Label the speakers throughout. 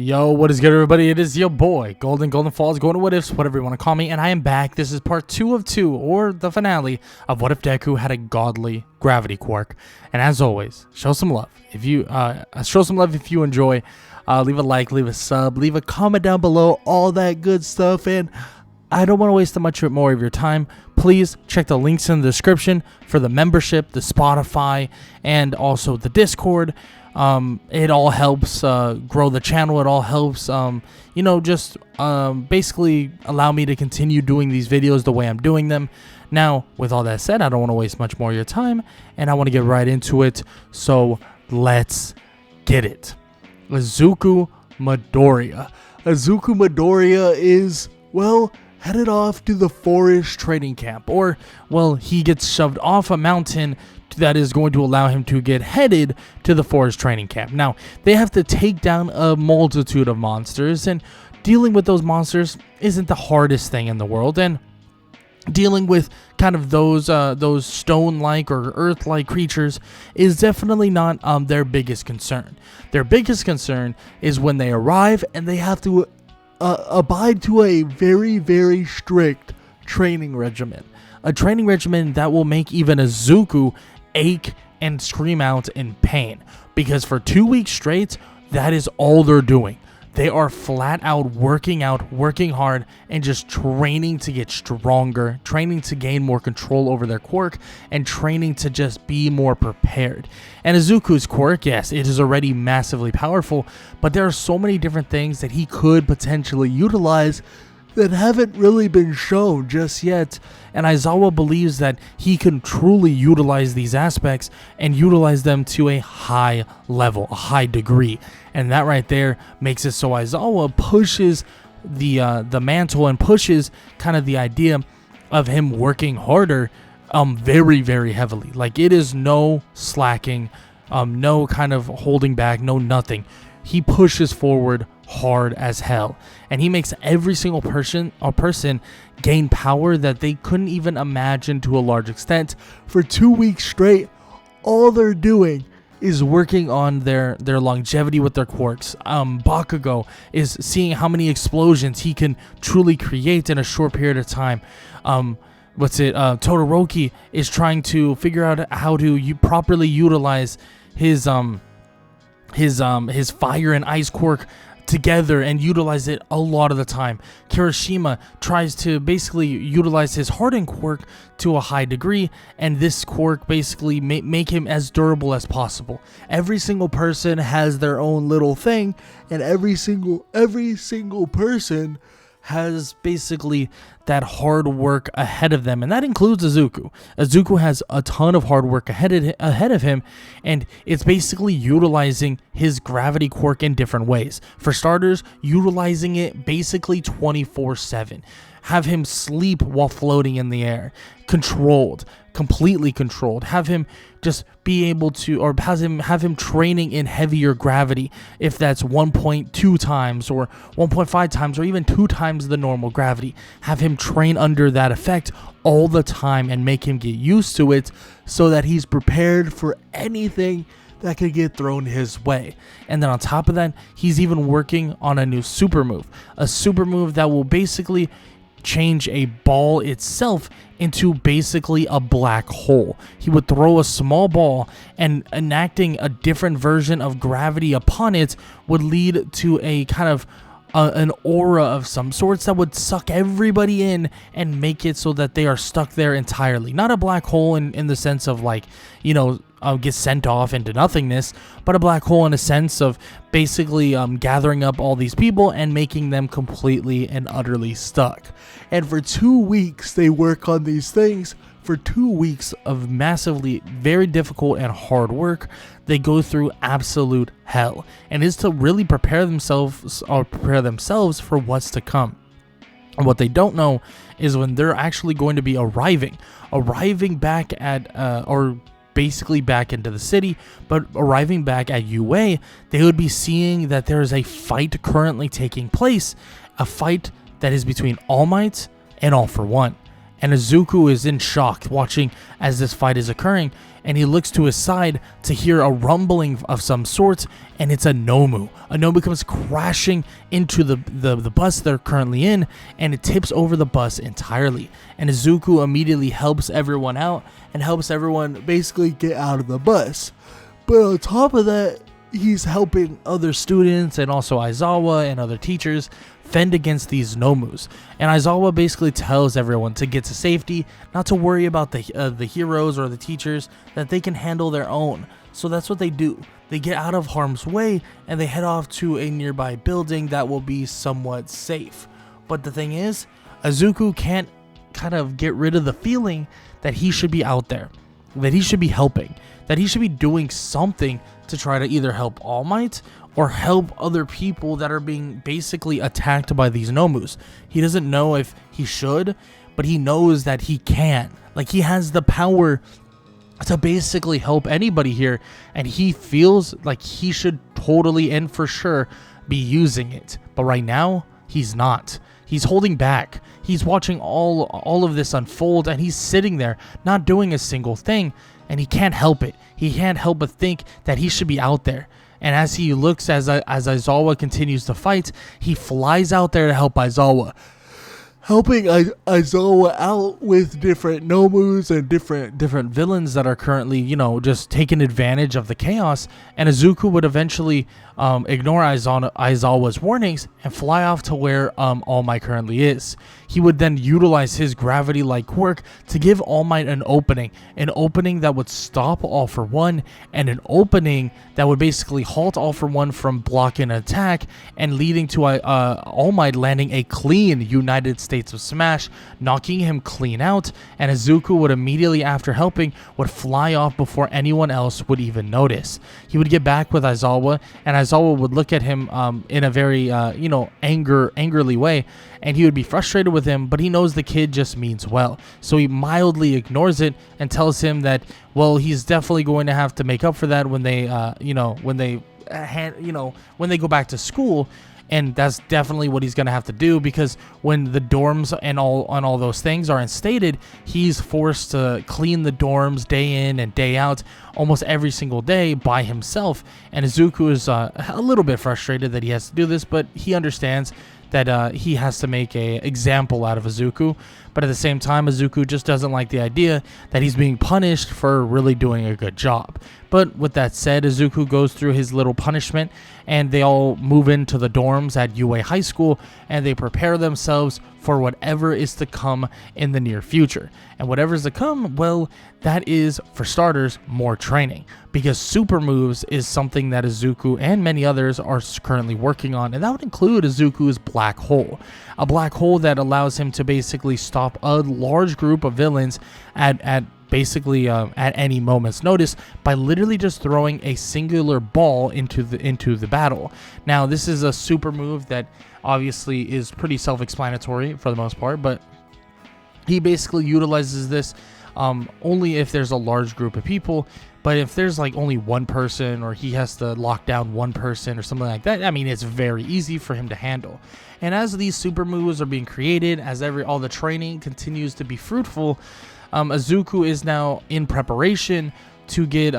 Speaker 1: Yo, what is good, everybody? It is your boy, Golden Falls, going to What Ifs, whatever you want to call me, and I am back. This is part 2 of 2, or the finale, of What If Deku had a godly gravity quirk. And as always, show some love. If you enjoy. Leave a like, leave a sub, leave a comment down below, all that good stuff. And I don't want to waste much more of your time. Please check the links in the description for the membership, the Spotify, and also the Discord. It all helps grow the channel. It all helps, basically allow me to continue doing these videos the way I'm doing them. Now, with all that said, I don't want to waste much more of your time, and I want to get right into it. So let's get it. Izuku Midoriya. Izuku Midoriya is, well, headed off to the forest training camp. Or, well, he gets shoved off a mountain that is going to allow him to get headed to the forest training camp. Now, they have to take down a multitude of monsters, and dealing with those monsters isn't the hardest thing in the world. And dealing with kind of those stone-like or earth-like creatures is definitely not their biggest concern. Their biggest concern is when they arrive and they have to abide to a very, very strict training regimen. A training regimen that will make even Izuku ache and scream out in pain. Because for 2 weeks straight, that is all they're doing. They are flat out working hard, and just training to get stronger, training to gain more control over their quirk, and training to just be more prepared. And Izuku's quirk, yes, it is already massively powerful, but there are so many different things that he could potentially utilize that haven't really been shown just yet, and Aizawa believes that he can truly utilize these aspects and utilize them to a high level, a high degree, and that right there makes it so Aizawa pushes the mantle and pushes kind of the idea of him working harder very, very heavily. Like, it is no slacking, no kind of holding back, no nothing. He pushes forward hard as hell, and he makes every single person gain power that they couldn't even imagine to a large extent. For 2 weeks straight, all they're doing is working on their longevity with their quirks. Bakugo is seeing how many explosions he can truly create in a short period of time. Todoroki is trying to figure out how to properly utilize his fire and ice quirk together and utilize it a lot of the time. Kirishima tries to basically utilize his hardened quirk to a high degree, and this quirk basically make him as durable as possible. Every single person has their own little thing, and every single person has basically that hard work ahead of them, and that includes Izuku. Izuku has a ton of hard work ahead of him, and it's basically utilizing his gravity quirk in different ways. For starters, utilizing it basically 24/7. Have him sleep while floating in the air, completely controlled. Have him just be able to, or have him training in heavier gravity, if that's 1.2 times or 1.5 times or even 2 times the normal gravity. Have him train under that effect all the time and make him get used to it, so that he's prepared for anything that could get thrown his way. And then on top of that, he's even working on a new super move. A super move that will basically change a ball itself into basically a black hole. He would throw a small ball, and enacting a different version of gravity upon it would lead to a kind of an aura of some sorts that would suck everybody in and make it so that they are stuck there entirely. Not a black hole in the sense of, like, get sent off into nothingness, but a black hole in a sense of basically gathering up all these people and making them completely and utterly stuck. And for 2 weeks they work on these things. For 2 weeks of massively very difficult and hard work, they go through absolute hell, and is to really prepare themselves for what's to come. And what they don't know is when they're actually going to be arriving back at basically back into the city, but arriving back at UA, they would be seeing that there is a fight currently taking place, a fight that is between All Might and All For One. And Izuku is in shock watching as this fight is occurring, and he looks to his side to hear a rumbling of some sort, and it's a Nomu. A Nomu comes crashing into the bus they're currently in, and it tips over the bus entirely. And Izuku immediately helps everyone out and helps everyone basically get out of the bus. But on top of that, he's helping other students and also Aizawa and other teachers fend against these Nomus. And Aizawa basically tells everyone to get to safety, not to worry about the heroes or the teachers, that they can handle their own. So that's what they do. They get out of harm's way and they head off to a nearby building that will be somewhat safe. But the thing is, Izuku can't kind of get rid of the feeling that he should be out there, that he should be helping, that he should be doing something to try to either help All Might or help other people that are being basically attacked by these Nomus. He doesn't know if he should, but he knows that he can. Like, he has the power to basically help anybody here, and he feels like he should totally and for sure be using it. But right now, he's not. He's holding back. He's watching all of this unfold, and he's sitting there not doing a single thing, and he can't help it. He can't help but think that he should be out there. And as he looks as Aizawa continues to fight, he flies out there to help Aizawa, helping Aizawa out with different Nomus and different villains that are currently, just taking advantage of the chaos. And Izuku would eventually ignore Aizawa's warnings and fly off to where All Might currently is. He would then utilize his gravity-like quirk to give All Might an opening that would stop All for One, and an opening that would basically halt All for One from blocking an attack, and leading to All Might landing a clean United States of Smash, knocking him clean out. And Izuku would immediately after helping would fly off before anyone else would even notice. He would get back with Aizawa, and Aizawa would look at him in a very angrily way, and he would be frustrated with him, but he knows the kid just means well. So he mildly ignores it and tells him that, well, he's definitely going to have to make up for that when they when they go back to school. And that's definitely what he's going to have to do, because when the dorms and all those things are instated, he's forced to clean the dorms day in and day out, almost every single day by himself. And Izuku is a little bit frustrated that he has to do this, but he understands that he has to make a example out of Izuku. But at the same time, Izuku just doesn't like the idea that he's being punished for really doing a good job. But with that said, Izuku goes through his little punishment, and they all move into the dorms at UA High School, and they prepare themselves for whatever is to come in the near future. And whatever is to come, well, that is, for starters, more training, because super moves is something that Izuku and many others are currently working on, and that would include Izuku's black hole, a black hole that allows him to basically stop a large group of villains at any moment's notice by literally just throwing a singular ball into the battle. Now, this is a super move that obviously is pretty self-explanatory for the most part, but he basically utilizes this only if there's a large group of people. But if there's like only one person, or he has to lock down one person or something like that, I mean, it's very easy for him to handle. And as these super moves are being created, as all the training continues to be fruitful, Izuku is now in preparation to get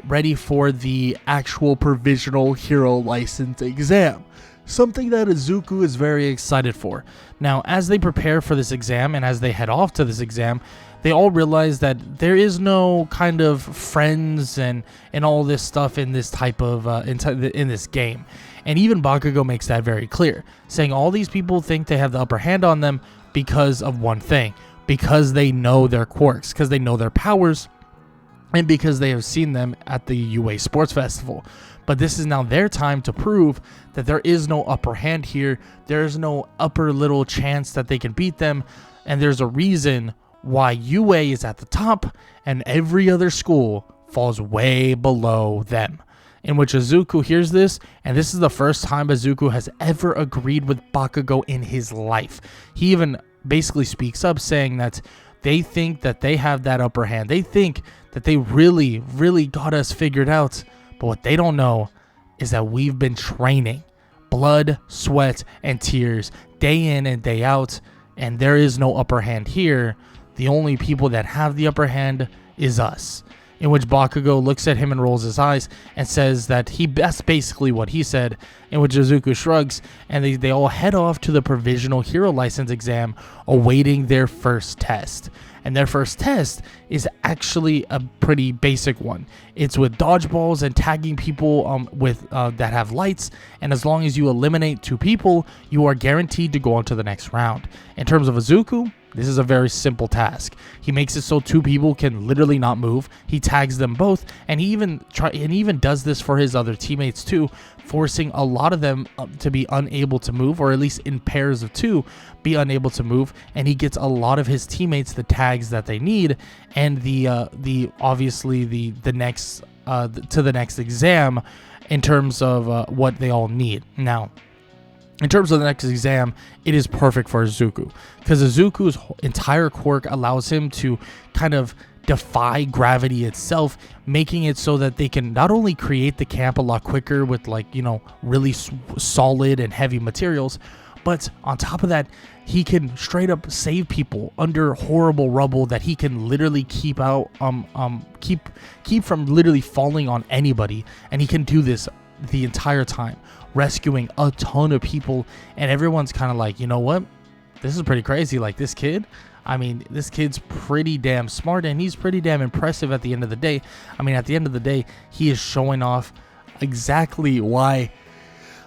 Speaker 1: ready for the actual provisional hero license exam, something that Izuku is very excited for. Now, as they prepare for this exam and as they head off to this exam, they all realize that there is no kind of friends and all this stuff in this type of in this game. And even Bakugo makes that very clear, saying all these people think they have the upper hand on them because of one thing: because they know their quirks, because they know their powers, and because they have seen them at the UA Sports Festival. But this is now their time to prove that there is no upper hand here. There is no upper little chance that they can beat them. And there's a reason why UA is at the top and every other school falls way below them. In which Izuku hears this, and this is the first time Izuku has ever agreed with Bakugo in his life. He even basically speaks up, saying that they think that they have that upper hand. They think that they really, really got us figured out. But what they don't know is that we've been training blood, sweat, and tears day in and day out, and there is no upper hand here. The only people that have the upper hand is us. In which Bakugo looks at him and rolls his eyes and says that that's basically what he said, in which Izuku shrugs, and they all head off to the Provisional Hero License exam, awaiting their first test. And their first test is actually a pretty basic one. It's with dodgeballs and tagging people that have lights, and as long as you eliminate 2 people, you are guaranteed to go on to the next round. In terms of Izuku, this is a very simple task. He makes it so 2 people can literally not move. He tags them both, and he even does this for his other teammates too, forcing a lot of them to be unable to move, or at least in pairs of 2 be unable to move. And he gets a lot of his teammates the tags that they need, and the obviously the next to the next exam in terms of what they all need. Now, in terms of the next exam, it is perfect for Izuku, because Izuku's entire quirk allows him to kind of defy gravity itself, making it so that they can not only create the camp a lot quicker with, like, you know, really solid and heavy materials, but on top of that, he can straight up save people under horrible rubble that he can literally keep from literally falling on anybody, and he can do this the entire time, rescuing a ton of people. And everyone's kind of like, you know what, this is pretty crazy. Like, this kid's pretty damn smart, and he's pretty damn impressive at the end of the day. I mean, at the end of the day, he is showing off exactly why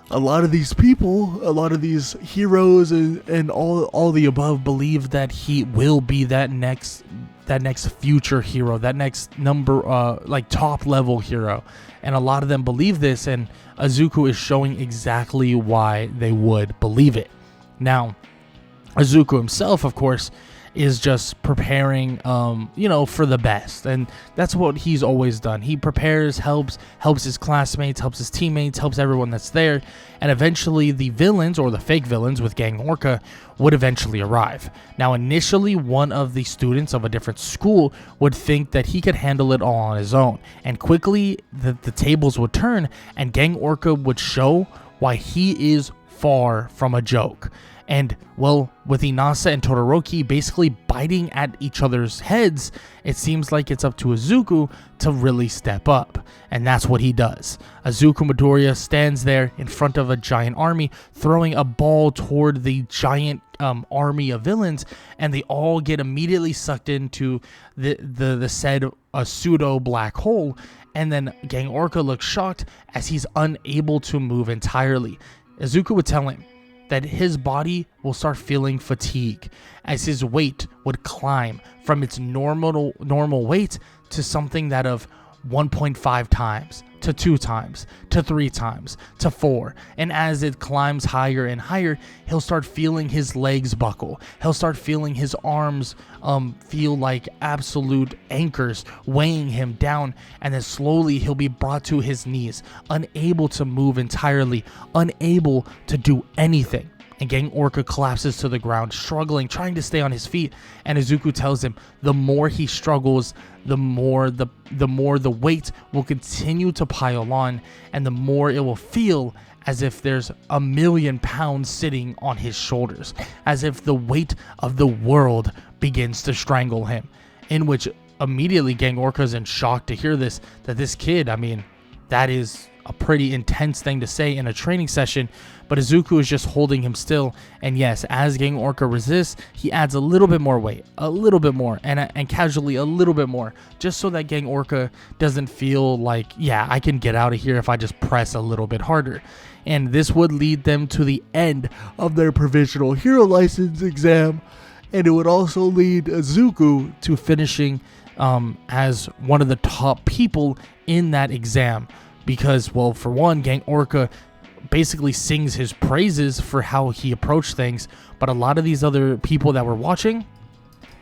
Speaker 1: a lot of these people, a lot of these heroes and all the above believe that he will be that next future hero, that next like top level hero. And a lot of them believe this, and Izuku is showing exactly why they would believe it. Now, Izuku himself, of course, is just preparing, for the best. And that's what he's always done. He prepares, helps his classmates, helps his teammates, helps everyone that's there. And eventually the villains, or the fake villains with Gang Orca, would eventually arrive. Now, initially, one of the students of a different school would think that he could handle it all on his own. And quickly, the tables would turn, and Gang Orca would show why he is far from a joke. And, well, with Inasa and Todoroki basically biting at each other's heads, it seems like it's up to Izuku to really step up. And that's what he does. Izuku Midoriya stands there in front of a giant army, throwing a ball toward the giant army of villains, and they all get immediately sucked into the said pseudo black hole. And then Gang Orca looks shocked as he's unable to move entirely. Izuku would tell him that his body will start feeling fatigue as his weight would climb from its normal weight to something that of 1.5 times, to 2 times, to 3 times, to 4. And as it climbs higher and higher, he'll start feeling his legs buckle. He'll start feeling his arms feel like absolute anchors weighing him down. And then slowly he'll be brought to his knees, unable to move entirely, unable to do anything. And Gang Orca collapses to the ground, struggling, trying to stay on his feet. And Izuku tells him the more he struggles, the more the weight will continue to pile on, and the more it will feel as if there's 1,000,000 pounds sitting on his shoulders, as if the weight of the world begins to strangle him. In which immediately Gang Orca's in shock to hear this, that this kid, I mean, that is a pretty intense thing to say in a training session, but Izuku is just holding him still. And yes, as Gang Orca resists, he adds a little bit more weight, a little bit more, and casually a little bit more, just so that Gang Orca doesn't feel like, yeah, I can get out of here if I just press a little bit harder. And this would lead them to the end of their Provisional Hero License exam, and it would also lead Izuku to finishing as one of the top people in that exam. Because, well, for one, Gang Orca basically sings his praises for how he approached things, but a lot of these other people that were watching,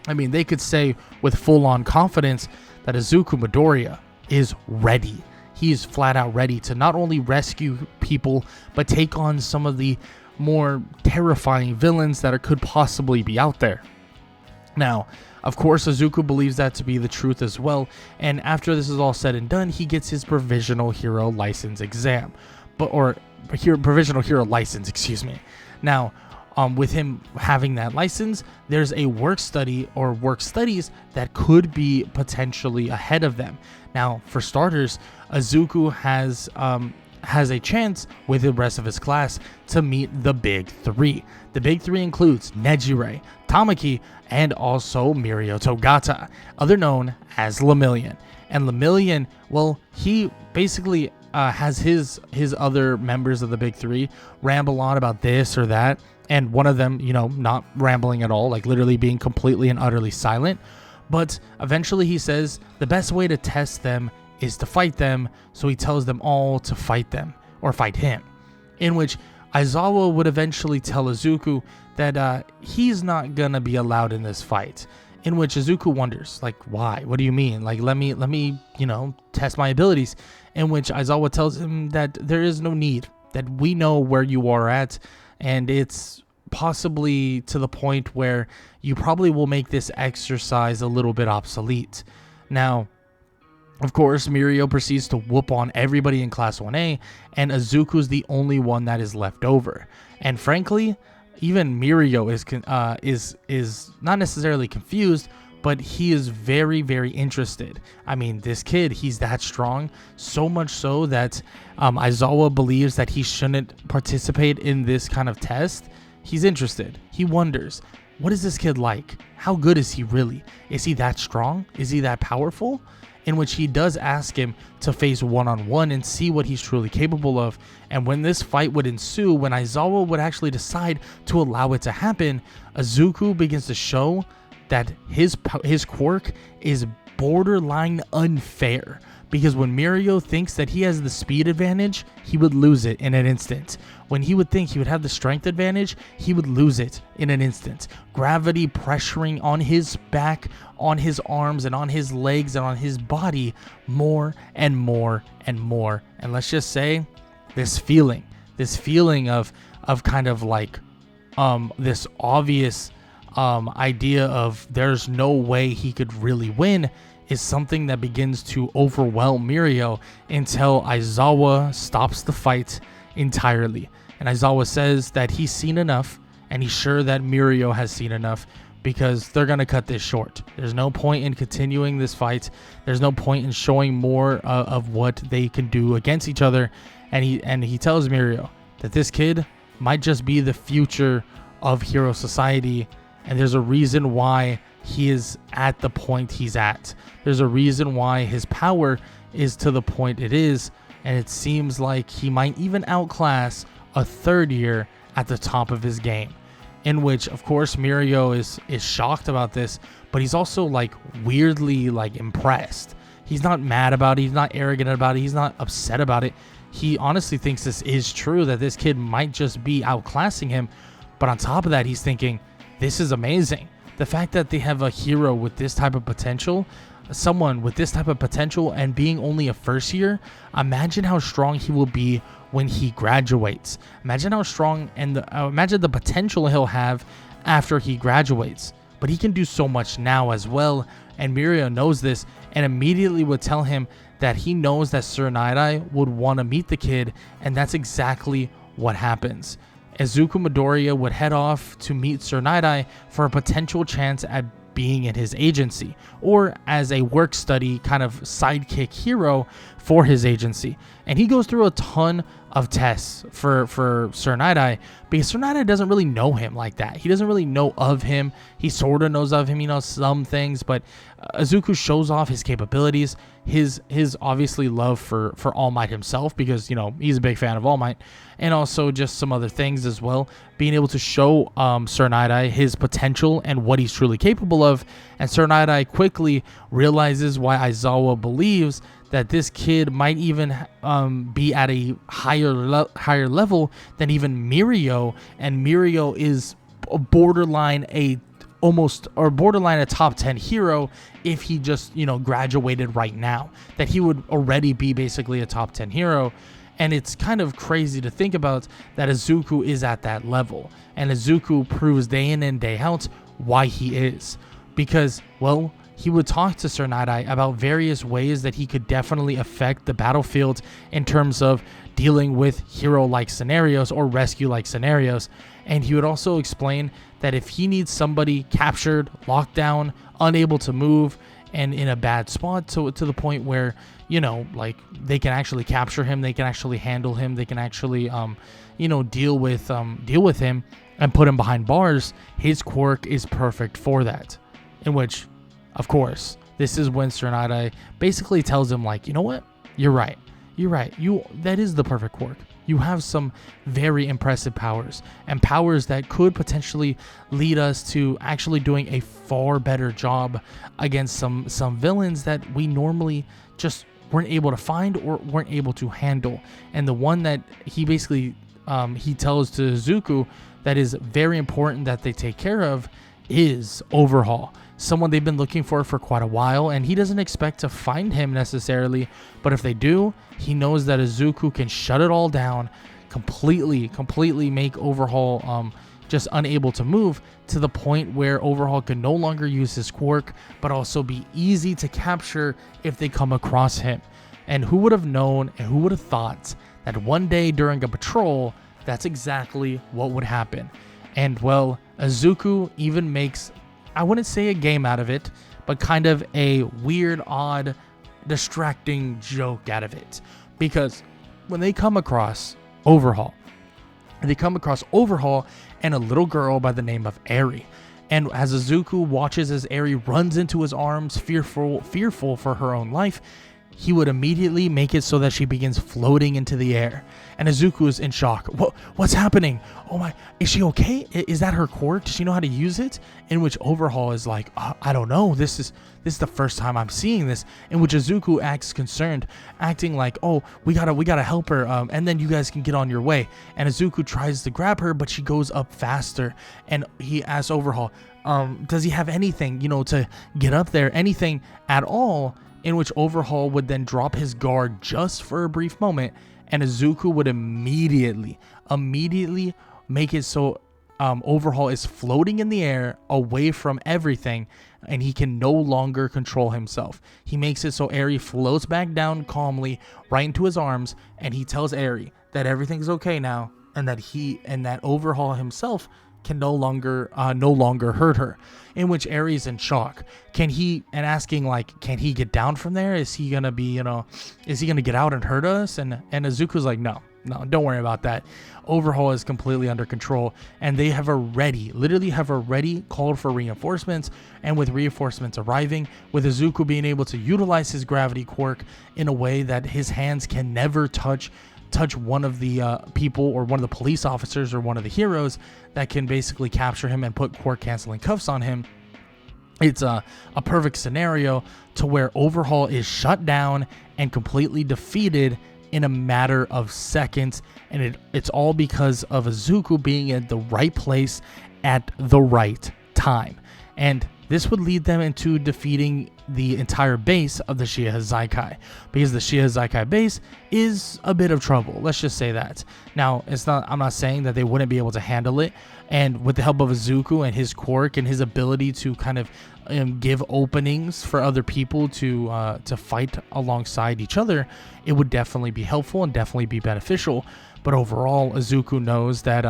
Speaker 1: I mean, they could say with full-on confidence that Izuku Midoriya is ready. He is flat out ready to not only rescue people, but take on some of the more terrifying villains that could possibly be out there. Now, of course, Izuku believes that to be the truth as well, and after this is all said and done, he gets his Provisional Hero License exam. Provisional Hero License, excuse me. Now, with him having that license, there's a work study or work studies that could be potentially ahead of them. Now, for starters, Izuku has a chance with the rest of his class to meet the big three. The big three includes Nejire, Tamaki, and also Mirio Togata, other known as Lemillion. And Lemillion, well, he basically has his other members of the big three ramble on about this or that, and one of them, not rambling at all, like literally being completely and utterly silent. But eventually he says the best way to test them is to fight them, so he tells them all to fight them, or fight him. In which Aizawa would eventually tell Izuku that he's not gonna be allowed in this fight. In which Izuku wonders, like, why? What do you mean? Like, let me, test my abilities. In which Aizawa tells him that there is no need, that we know where you are at, and it's possibly to the point where you probably will make this exercise a little bit obsolete. Now, of course, Mirio proceeds to whoop on everybody in Class 1A, and Izuku's the only one that is left over. And frankly, even Mirio is not necessarily confused, but he is very, very interested. I mean, this kid, he's that strong, so much so that Aizawa believes that he shouldn't participate in this kind of test. He's interested. He wonders, what is this kid like? How good is he really? Is he that strong? Is he that powerful? In which he does ask him to face one-on-one and see what he's truly capable of. And when this fight would ensue, when Aizawa would actually decide to allow it to happen, Izuku begins to show that his quirk is borderline unfair. Because when Mirio thinks that he has the speed advantage, he would lose it in an instant. When he would think he would have the strength advantage, he would lose it in an instant. Gravity pressuring on his back, on his arms, and on his legs, and on his body more and more and more. And let's just say, this feeling of kind of like this obvious idea of there's no way he could really win is something that begins to overwhelm Mirio until Aizawa stops the fight entirely. And Aizawa says that he's seen enough, and he's sure that Mirio has seen enough, because they're going to cut this short. There's no point in continuing this fight. There's no point in showing more of what they can do against each other. And he tells Mirio that this kid might just be the future of Hero Society, and there's a reason why he is at the point he's at. There's a reason why his power is to the point it is, and it seems like he might even outclass a third year at the top of his game. In which, of course, Mirio is shocked about this, but he's also like weirdly like impressed. He's not mad about it. He's not arrogant about it. He's not upset about it. He honestly thinks this is true, that this kid might just be outclassing him. But on top of that, he's thinking, this is amazing. The fact that they have a hero with this type of potential, someone with this type of potential, and being only a first year, imagine how strong he will be when he graduates. Imagine how strong and imagine the potential he'll have after he graduates. But he can do so much now as well, and Mirio knows this and immediately would tell him that he knows that Sir Nidai would want to meet the kid, and that's exactly what happens. Izuku Midoriya would head off to meet Sir Nidai for a potential chance at being in his agency, or as a work study kind of sidekick hero for his agency. And he goes through a ton of tests for Sir Nidai, because Sir Nidai doesn't really know him like that. He doesn't really know of him. He sort of knows of him, he knows some things, but Izuku shows off his capabilities, his obviously love for All Might himself, because he's a big fan of All Might, and also just some other things as well, being able to show Sir Nidai his potential and what he's truly capable of. And Sir Nidai quickly realizes why Aizawa believes that this kid might even be at a higher level than even Mirio, and Mirio is borderline a top 10 hero if he just graduated right now, that he would already be basically a top 10 hero. And it's kind of crazy to think about that Izuku is at that level, and Izuku proves day in and day out why he is, because, well, he would talk to Sir Night-Eye about various ways that he could definitely affect the battlefield in terms of dealing with hero-like scenarios or rescue-like scenarios. And he would also explain that if he needs somebody captured, locked down, unable to move, and in a bad spot to the point where, like they can actually capture him, they can actually handle him, they can actually, deal with him and put him behind bars, his quirk is perfect for that. In which, of course, this is when Sir Night-Eye basically tells him, like, you know what? You're right. That is the perfect quirk. You have some very impressive powers, and powers that could potentially lead us to actually doing a far better job against some villains that we normally just weren't able to find or weren't able to handle. And the one that he basically he tells to Izuku that is very important that they take care of is Overhaul. Someone they've been looking for quite a while, and he doesn't expect to find him necessarily, but if they do, he knows that Izuku can shut it all down, completely make Overhaul just unable to move, to the point where Overhaul can no longer use his quirk, but also be easy to capture if they come across him. And who would have known and who would have thought that one day during a patrol, that's exactly what would happen. And well, Izuku even makes, I wouldn't say a game out of it, but kind of a weird, odd, distracting joke out of it. Because when they come across Overhaul and a little girl by the name of Eri. And as Izuku watches as Eri runs into his arms, fearful for her own life, he would immediately make it so that she begins floating into the air. And Izuku is in shock. What's happening? Oh my, is she okay? Is that her quirk? Does she know how to use it? In which Overhaul is like, I don't know. This is the first time I'm seeing this. In which Izuku acts concerned, acting like, oh, we gotta help her, and then you guys can get on your way. And Izuku tries to grab her, but she goes up faster. And he asks Overhaul, does he have anything, to get up there? Anything at all? In which Overhaul would then drop his guard just for a brief moment, and Izuku would immediately make it so Overhaul is floating in the air away from everything, and he can no longer control himself. He makes it so Eri floats back down calmly right into his arms, and he tells Eri that everything's okay now, and that Overhaul himself can no longer hurt her. In which Eri's in shock. Asking like, can he get down from there? Is he gonna be, is he gonna get out and hurt us? And Izuku's like, no, don't worry about that. Overhaul is completely under control, and they have already called for reinforcements. And with reinforcements arriving, with Izuku being able to utilize his gravity quirk in a way that his hands can never touch one of the people or one of the police officers or one of the heroes that can basically capture him and put quirk canceling cuffs on him. It's a perfect scenario to where Overhaul is shut down and completely defeated in a matter of seconds, and it's all because of Izuku being in the right place at the right time. And this would lead them into defeating the entire base of the Shie Hassaikai, because the Shie Hassaikai base is a bit of trouble. Let's just say that. Now, I'm not saying that they wouldn't be able to handle it, and with the help of Izuku and his quirk and his ability to kind of give openings for other people to fight alongside each other, it would definitely be helpful and definitely be beneficial. But overall, Izuku knows that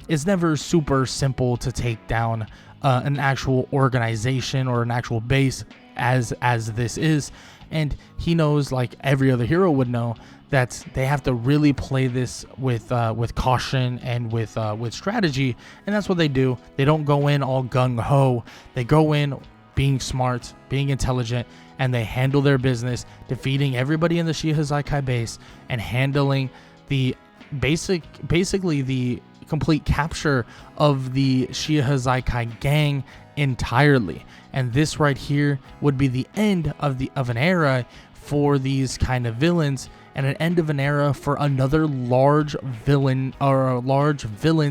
Speaker 1: it's never super simple to take down an actual organization or an actual base as this is, and he knows, like every other hero would know, that they have to really play this with caution and with strategy, and that's what they do. They don't go in all gung-ho. They go in being smart, being intelligent, and they handle their business, defeating everybody in the Shie Hassaikai base and handling the basically the complete capture of the Shie Hassaikai gang entirely. And this right here would be the end of an era for these kind of villains, and an end of an era for another large villain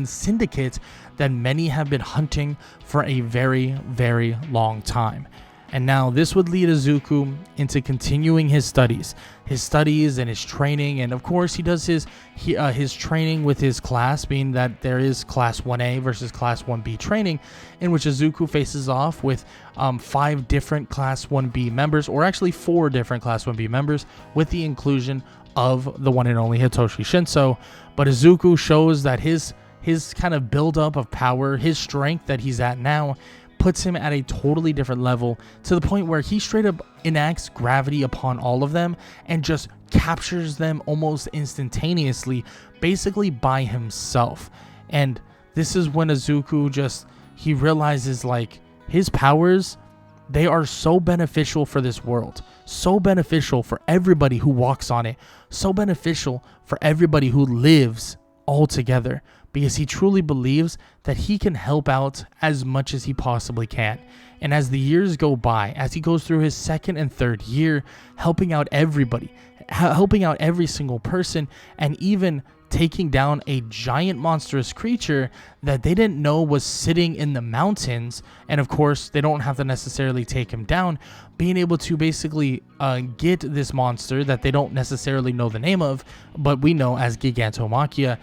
Speaker 1: syndicate that many have been hunting for a very, very long time. And now this would lead Izuku into continuing his studies and his training. And of course, he does his training with his class, being that there is Class 1A versus Class 1B training, in which Izuku faces off with 5 different Class 1B members, or actually 4 different Class 1B members, with the inclusion of the one and only Hitoshi Shinso. But Izuku shows that his kind of buildup of power, his strength that he's at now, puts him at a totally different level, to the point where he straight up enacts gravity upon all of them and just captures them almost instantaneously, basically by himself. And this is when Izuku he realizes, like, his powers, they are so beneficial for this world, so beneficial for everybody who walks on it, so beneficial for everybody who lives all together, because he truly believes that he can help out as much as he possibly can. And as the years go by, as he goes through his 2nd and 3rd year, helping out everybody, helping out every single person, and even taking down a giant monstrous creature that they didn't know was sitting in the mountains. And of course, they don't have to necessarily take him down, being able to basically get this monster that they don't necessarily know the name of, but we know as Gigantomachia,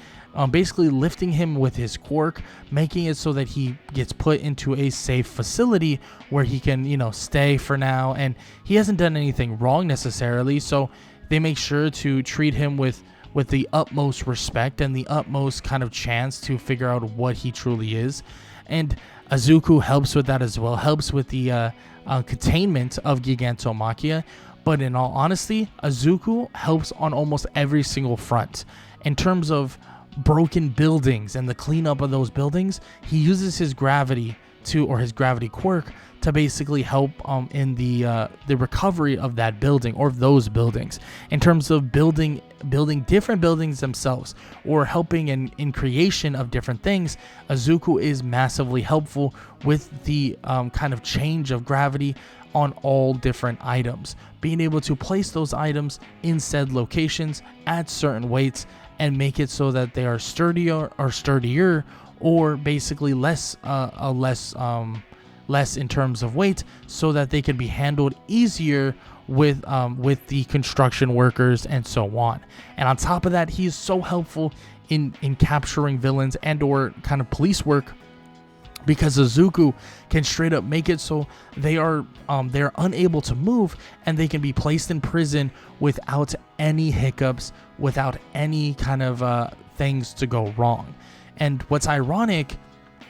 Speaker 1: basically lifting him with his quirk, making it so that he gets put into a safe facility where he can, stay for now. And he hasn't done anything wrong necessarily, so they make sure to treat him with the utmost respect and the utmost kind of chance to figure out what he truly is. And Izuku helps with that as well, helps with the containment of Gigantomachia. But in all honesty, Izuku helps on almost every single front. In terms of broken buildings and the cleanup of those buildings, he uses his gravity or his gravity quirk to basically help in the recovery of that building or those buildings. In terms of building different buildings themselves, or helping in creation of different things, Izuku is massively helpful with the kind of change of gravity on all different items, being able to place those items in said locations at certain weights and make it so that they are sturdier, or basically less in terms of weight, so that they can be handled easier with the construction workers and so on. And on top of that, he is so helpful in capturing villains and or kind of police work, because Izuku can straight up make it so they're unable to move, and they can be placed in prison without any hiccups, without any kind of things to go wrong. And what's ironic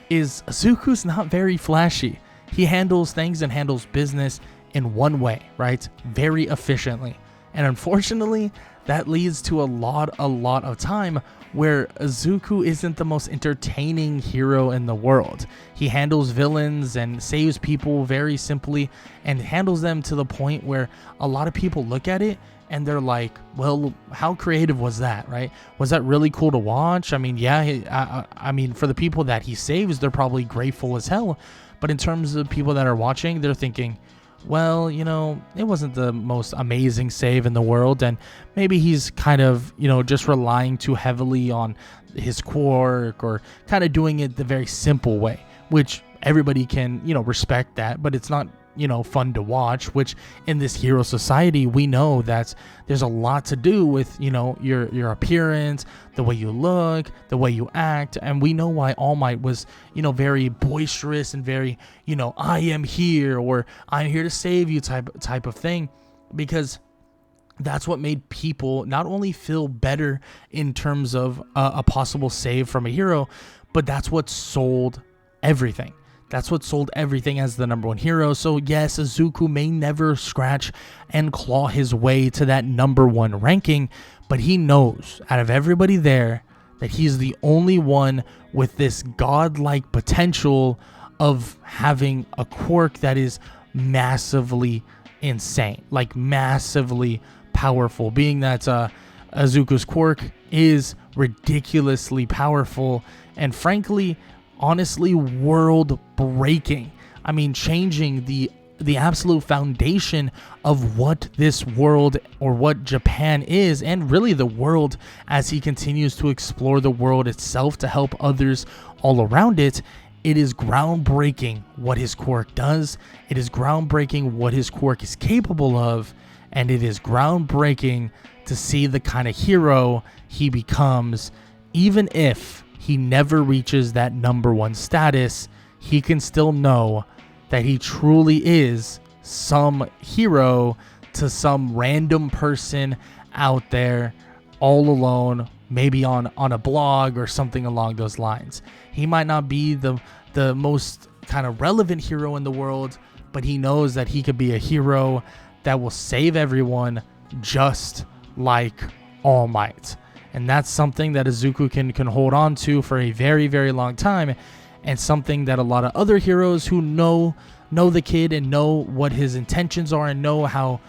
Speaker 1: is Izuku's not very flashy. He handles things and handles business in one way, right? Very efficiently. And unfortunately, that leads to a lot of time where Izuku isn't the most entertaining hero in the world. He handles villains and saves people very simply, and handles them to the point where a lot of people look at it and they're like, well, how creative was that, right? Was that really cool to watch? I mean, yeah, I mean, for the people that he saves, they're probably grateful as hell. But in terms of people that are watching, they're thinking, well, it wasn't the most amazing save in the world, and maybe he's kind of, just relying too heavily on his quirk, or kind of doing it the very simple way, which everybody can, respect that, but it's not, fun to watch, which in this hero society, we know that there's a lot to do with, your appearance, the way you look, the way you act. And we know why All Might was, very boisterous and very, I am here, or I'm here to save you type of thing, because that's what made people not only feel better in terms of a possible save from a hero, but that's what sold everything. That's what sold everything as the number one hero. So yes, Izuku may never scratch and claw his way to that number one ranking, but he knows out of everybody there that he's the only one with this godlike potential of having a quirk that is massively insane, like massively powerful, being that Izuku's quirk is ridiculously powerful and frankly, honestly, world breaking. I mean, changing the absolute foundation of what this world, or what Japan is, and really the world, as he continues to explore the world itself to help others all around it. it is groundbreaking what his quirk does. It is groundbreaking what his quirk is capable of. And it is groundbreaking to see the kind of hero he becomes. Even if he never reaches that #1 status, he can still know that he truly is some hero to some random person out there all alone, maybe on a blog or something along those lines. He might not be the most kind of relevant hero in the world, but he knows that he could be a hero that will save everyone, just like All Might. And that's something that Izuku can hold on to for a very, very long time, and something that a lot of other heroes who know the kid and know what his intentions are and know how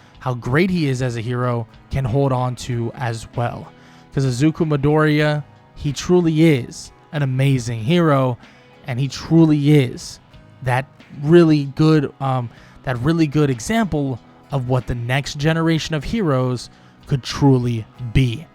Speaker 1: great he is as a hero can hold on to as well. Because Izuku Midoriya, he truly is an amazing hero, and he truly is that really good example of what the next generation of heroes could truly be.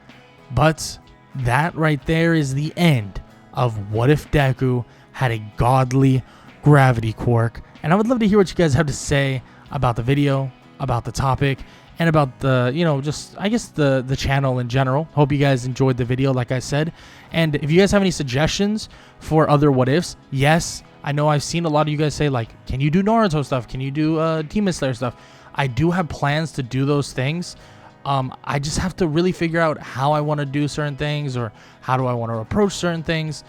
Speaker 1: But that right there is the end of What If Deku had a godly gravity quirk. And I would love to hear what you guys have to say about the video, about the topic, and about the, just, I guess, the channel in general. Hope you guys enjoyed the video, like I said. And if you guys have any suggestions for other what ifs, yes, I know I've seen a lot of you guys say, like, can you do Naruto stuff? Can you do Demon Slayer stuff? I do have plans to do those things. I just have to really figure out how I want to do certain things, or how do I want to approach certain things.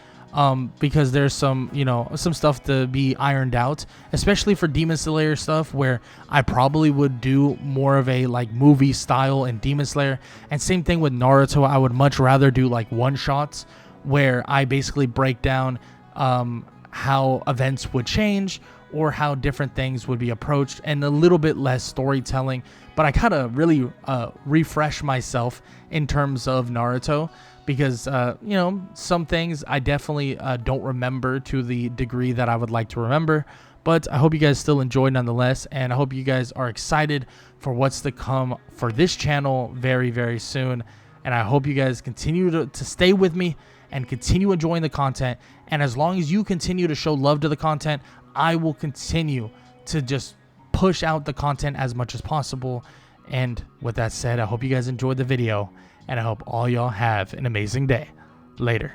Speaker 1: Because there's some stuff to be ironed out, especially for Demon Slayer stuff, where I probably would do more of a like movie style in Demon Slayer. And same thing with Naruto. I would much rather do like one shots where I basically break down how events would change, or how different things would be approached, and a little bit less storytelling. But I gotta really refresh myself in terms of Naruto, because some things I definitely don't remember to the degree that I would like to remember. But I hope you guys still enjoy nonetheless, and I hope you guys are excited for what's to come for this channel very, very soon. And I hope you guys continue to stay with me and continue enjoying the content. And as long as you continue to show love to the content, I will continue to just push out the content as much as possible. And with that said, I hope you guys enjoyed the video, and I hope all y'all have an amazing day. Later.